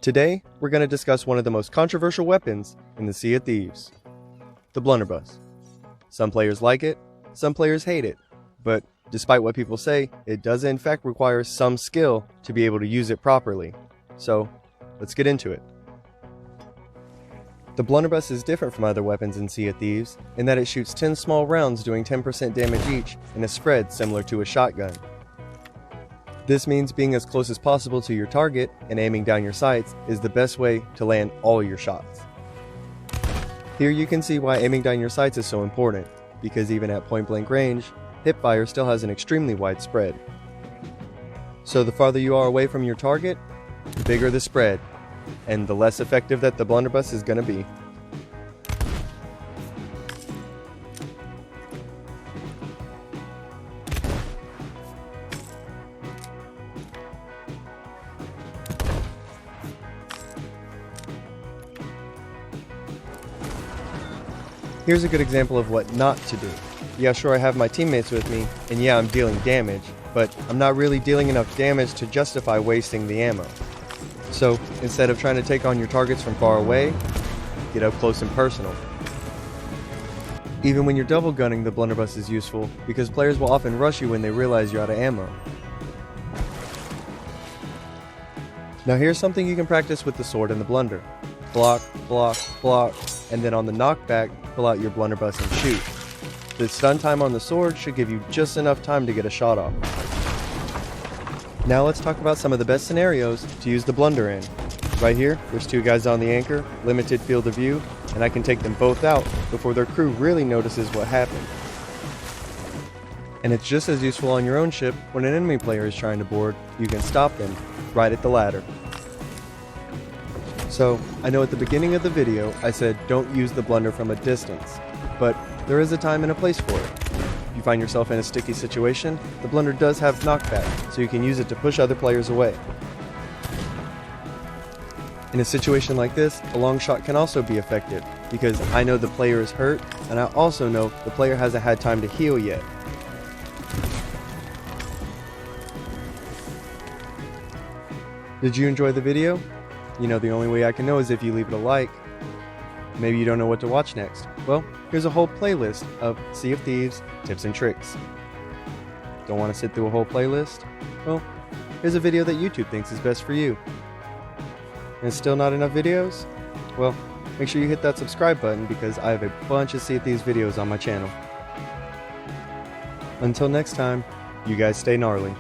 Today, we're going to discuss one of the most controversial weapons in the Sea of Thieves, the Blunderbuss. Some players like it, some players hate it, but despite what people say, it does in fact require some skill to be able to use it properly. So, let's get into it. The Blunderbuss is different from other weapons in Sea of Thieves in that it shoots 10 small rounds doing 10% damage each in a spread similar to a shotgun. This means being as close as possible to your target and aiming down your sights is the best way to land all your shots. Here you can see why aiming down your sights is so important, because even at point blank range, hipfire still has an extremely wide spread. So the farther you are away from your target, the bigger the spread, and the less effective that the Blunderbuss is going to be. Here's a good example of what not to do. Yeah, sure, I have my teammates with me, and yeah, I'm dealing damage, but I'm not really dealing enough damage to justify wasting the ammo. So, instead of trying to take on your targets from far away, get up close and personal. Even when you're double gunning, the Blunderbuss is useful, because players will often rush you when they realize you're out of ammo. Now here's something you can practice with the sword and the blunder. Block, block, block, and then on the knockback, pull out your Blunderbuss and shoot. The stun time on the sword should give you just enough time to get a shot off. Now let's talk about some of the best scenarios to use the blunder in. Right here, there's two guys on the anchor, limited field of view, and I can take them both out before their crew really notices what happened. And it's just as useful on your own ship when an enemy player is trying to board, you can stop them right at the ladder. So, I know at the beginning of the video I said don't use the blunder from a distance, but there is a time and a place for it. If you find yourself in a sticky situation, the blunder does have knockback, so you can use it to push other players away. In a situation like this, a long shot can also be effective, because I know the player is hurt, and I also know the player hasn't had time to heal yet. Did you enjoy the video? You know, the only way I can know is if you leave it a like. Maybe you don't know what to watch next. Well, here's a whole playlist of Sea of Thieves tips and tricks. Don't want to sit through a whole playlist? Well, here's a video that YouTube thinks is best for you. And still not enough videos? Well, make sure you hit that subscribe button because I have a bunch of Sea of Thieves videos on my channel. Until next time, you guys stay gnarly.